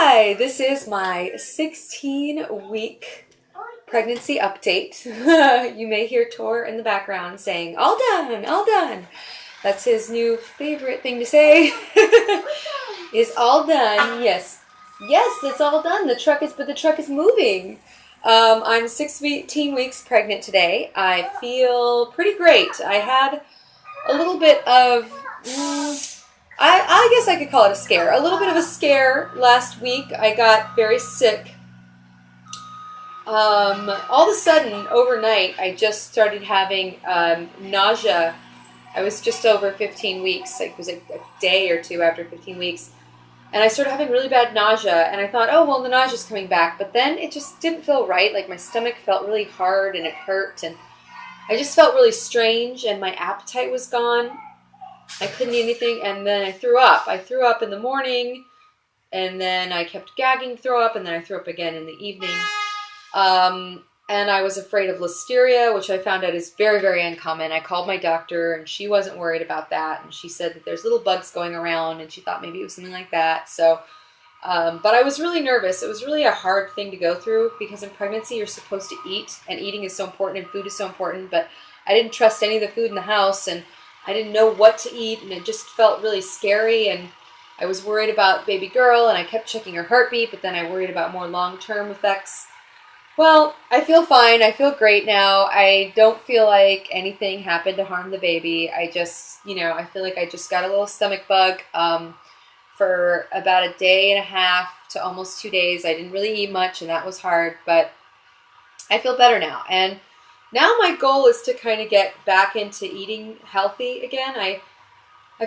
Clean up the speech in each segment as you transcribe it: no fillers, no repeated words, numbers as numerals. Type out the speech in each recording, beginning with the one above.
Hi, this is my 16-week pregnancy update. You may hear Tor in the background saying, all done, all done. That's his new favorite thing to say. Is all done. Yes. Yes, it's all done. But the truck is moving. I'm 16 weeks pregnant today. I feel pretty great. I had a little bit of I guess I could call it a scare. A little bit of a scare last week. I got very sick. All of a sudden, overnight, I just started having nausea. I was just over 15 weeks. Like, it was a day or two after 15 weeks. And I started having really bad nausea. And I thought, oh, well, the nausea's coming back. But then it just didn't feel right. Like, my stomach felt really hard and it hurt. And I just felt really strange. And my appetite was gone. I couldn't eat anything, and then I threw up. I threw up in the morning, and then I kept gagging, throw up, and then I threw up again in the evening. And I was afraid of listeria, which I found out is very, very uncommon. I called my doctor, and she wasn't worried about that, and she said that there's little bugs going around, and she thought maybe it was something like that. So, but I was really nervous. It was really a hard thing to go through, because in pregnancy you're supposed to eat, and eating is so important, and food is so important, but I didn't trust any of the food in the house, and I didn't know what to eat, and it just felt really scary, and I was worried about baby girl, and I kept checking her heartbeat, but then I worried about more long-term effects. Well, I feel fine. I feel great now. I don't feel like anything happened to harm the baby. I just, I feel like I just got a little stomach bug for about a day and a half to almost 2 days. I didn't really eat much, and that was hard, but I feel better now. And now my goal is to kind of get back into eating healthy again. I've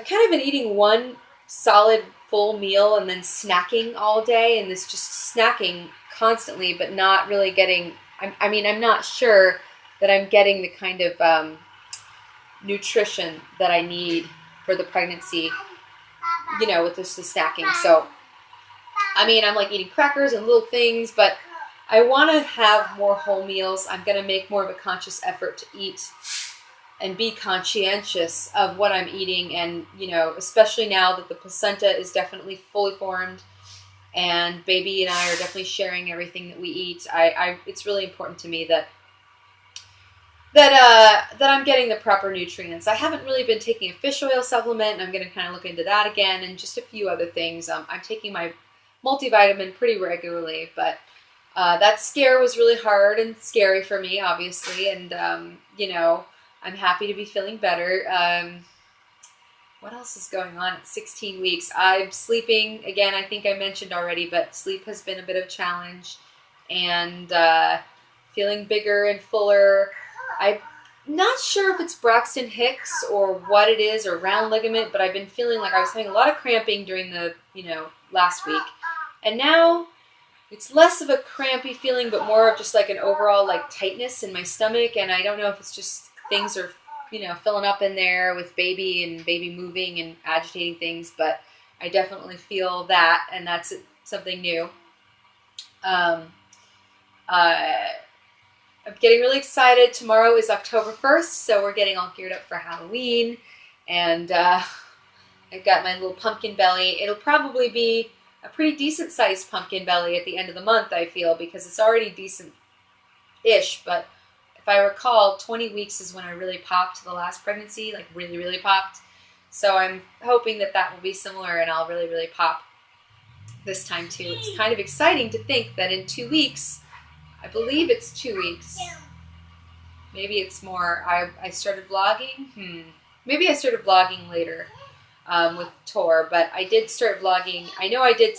kind of been eating one solid full meal and then snacking all day, and this just snacking constantly, but not really getting, I'm not sure that I'm getting the kind of nutrition that I need for the pregnancy, with just the snacking. So, I'm like eating crackers and little things, but I want to have more whole meals. I'm going to make more of a conscious effort to eat and be conscientious of what I'm eating. And, especially now that the placenta is definitely fully formed and baby and I are definitely sharing everything that we eat. It's really important to me that I'm getting the proper nutrients. I haven't really been taking a fish oil supplement, and I'm going to kind of look into that again, and just a few other things. I'm taking my multivitamin pretty regularly, but that scare was really hard and scary for me, obviously, and, I'm happy to be feeling better. What else is going on at 16 weeks? I'm sleeping, again, I think I mentioned already, but sleep has been a bit of a challenge, and feeling bigger and fuller. I'm not sure if it's Braxton Hicks or what it is, or round ligament, but I've been feeling like I was having a lot of cramping during the, last week, and now it's less of a crampy feeling, but more of just like an overall like tightness in my stomach. And I don't know if it's just things are, filling up in there with baby and baby moving and agitating things, but I definitely feel that, and that's something new. I'm getting really excited. Tomorrow is October 1st, so we're getting all geared up for Halloween, and I've got my little pumpkin belly. It'll probably be a pretty decent sized pumpkin belly at the end of the month, I feel, because it's already decent-ish, but if I recall, 20 weeks is when I really popped the last pregnancy, like really, really popped. So I'm hoping that will be similar, and I'll really, really pop this time too. It's kind of exciting to think that in 2 weeks, I believe it's 2 weeks, maybe it's more, I started vlogging, maybe I started vlogging later. With Tor, but I did start vlogging. I know I did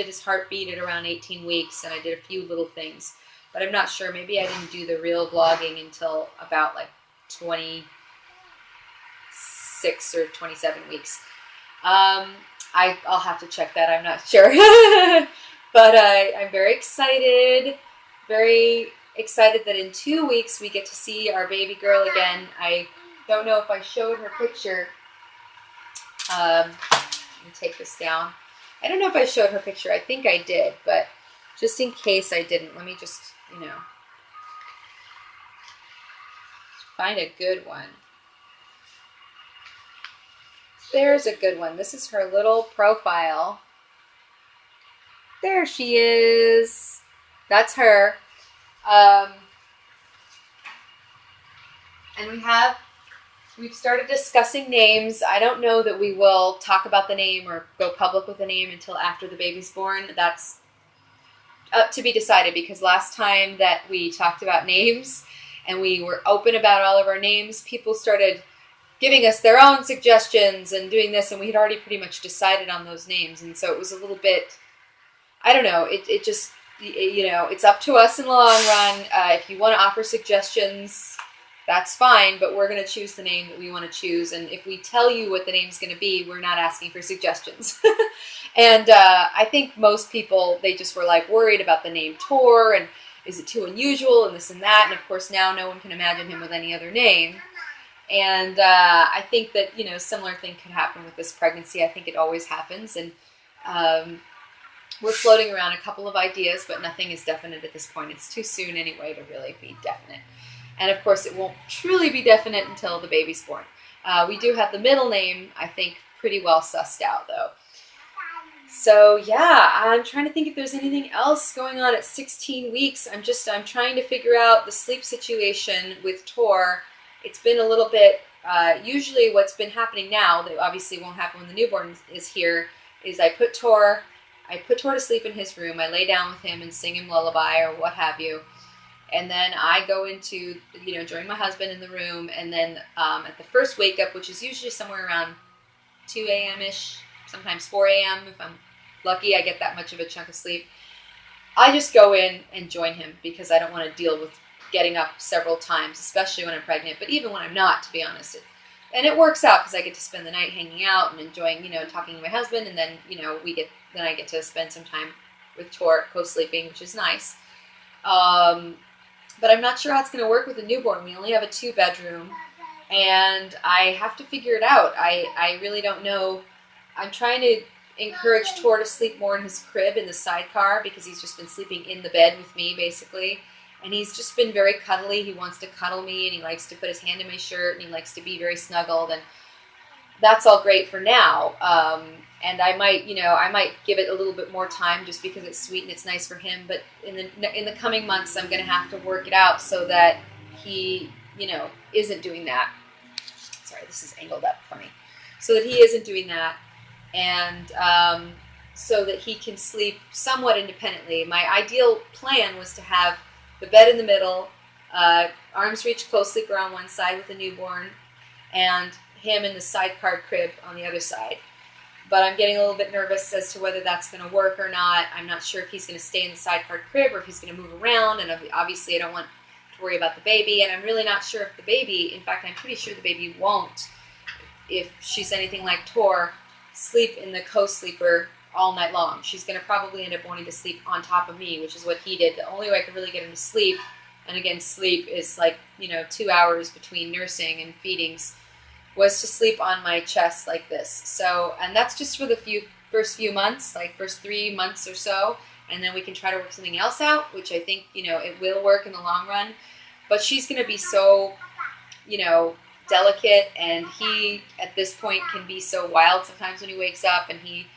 his heartbeat at around 18 weeks, and I did a few little things, but I'm not sure. Maybe I didn't do the real vlogging until about like 26 or 27 weeks. I'll have to check that. I'm not sure, but I'm very excited that in 2 weeks we get to see our baby girl again. I don't know if I showed her picture. Let me take this down. I don't know if I showed her picture. I think I did, but just in case I didn't, let me just, find a good one. There's a good one. This is her little profile. There she is. That's her. Um, and we've started discussing names. I don't know that we will talk about the name or go public with the name until after the baby's born. That's up to be decided, because last time that we talked about names and we were open about all of our names, people started giving us their own suggestions and doing this, and we had already pretty much decided on those names. And so it was a little bit, I don't know, it just, it's up to us in the long run. If you want to offer suggestions, that's fine, but we're going to choose the name that we want to choose. And if we tell you what the name's going to be, we're not asking for suggestions. And I think most people, they just were like worried about the name Tor, and is it too unusual, and this and that. And of course now no one can imagine him with any other name. And I think that, similar thing could happen with this pregnancy. I think it always happens. And we're floating around a couple of ideas, but nothing is definite at this point. It's too soon anyway to really be definite. And of course, it won't truly be definite until the baby's born. We do have the middle name, I think, pretty well sussed out, though. So yeah, I'm trying to think if there's anything else going on at 16 weeks. I'm trying to figure out the sleep situation with Tor. It's been a little bit, usually what's been happening now, that obviously won't happen when the newborn is here, is I put Tor to sleep in his room. I lay down with him and sing him lullaby or what have you. And then I go into, join my husband in the room. And then at the first wake up, which is usually somewhere around 2 a.m.-ish, sometimes 4 a.m. If I'm lucky, I get that much of a chunk of sleep. I just go in and join him, because I don't want to deal with getting up several times, especially when I'm pregnant, but even when I'm not, to be honest. And it works out, because I get to spend the night hanging out and enjoying, talking to my husband. And then, I get to spend some time with Tor co-sleeping, which is nice. But I'm not sure how it's going to work with a newborn. We only have a 2-bedroom, and I have to figure it out. I really don't know. I'm trying to encourage Tor to sleep more in his crib in the sidecar, because he's just been sleeping in the bed with me, basically. And he's just been very cuddly. He wants to cuddle me, and he likes to put his hand in my shirt, and he likes to be very snuggled. And that's all great for now. And I might give it a little bit more time, just because it's sweet and it's nice for him. But in the coming months, I'm going to have to work it out so that he, isn't doing that. Sorry, this is angled up funny. So that he isn't doing that, and so that he can sleep somewhat independently. My ideal plan was to have the bed in the middle, arms reach co-sleeper on one side with the newborn, and him in the sidecar crib on the other side. But I'm getting a little bit nervous as to whether that's going to work or not. I'm not sure if he's going to stay in the sidecar crib or if he's going to move around. And obviously I don't want to worry about the baby. And I'm really not sure if the baby, in fact, I'm pretty sure the baby won't, if she's anything like Tor, sleep in the co-sleeper all night long. She's going to probably end up wanting to sleep on top of me, which is what he did. The only way I could really get him to sleep, and again, sleep is like, 2 hours between nursing and feedings, was to sleep on my chest like this. So, and that's just for the first few months, like first 3 months or so, and then we can try to work something else out, which I think, it will work in the long run. But she's going to be so, delicate, and he, at this point, can be so wild sometimes when he wakes up, and he,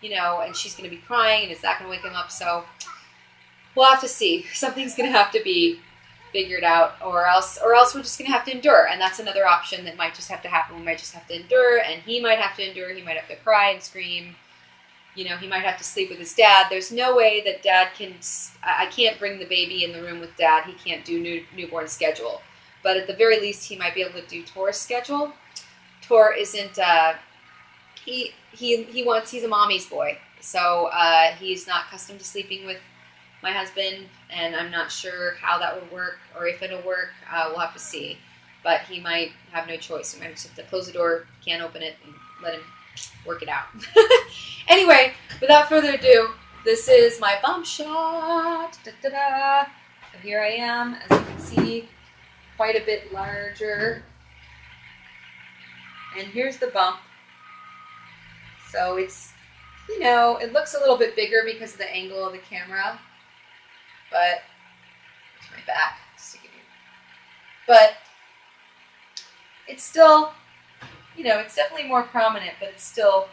and she's going to be crying, and is that going to wake him up? So we'll have to see. Something's going to have to be figured out, or else we're just going to have to endure. And that's another option that might just have to happen. We might just have to endure, and he might have to endure. He might have to cry and scream. He might have to sleep with his dad. There's no way that dad can, I can't bring the baby in the room with dad. He can't do newborn schedule. But at the very least, he might be able to do Tor's schedule. Tor isn't, he's a mommy's boy. So he's not accustomed to sleeping with my husband, and I'm not sure how that will work, or if it'll work. We'll have to see. But he might have no choice. We might just have to close the door, can't open it, and let him work it out. Anyway, without further ado, this is my bump shot. Da-da-da. So here I am, as you can see, quite a bit larger. And here's the bump. So it's, it looks a little bit bigger because of the angle of the camera. But here's my back, just to give you. But it's still, it's definitely more prominent, but it's still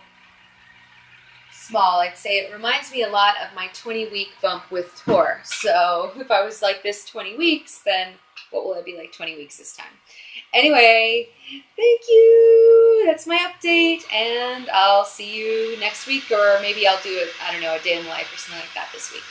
small. I'd say it reminds me a lot of my 20-week bump with Tor. So if I was like this 20 weeks, then what will it be like 20 weeks this time? Anyway, thank you. That's my update, and I'll see you next week, or maybe I'll do a day in the life or something like that this week.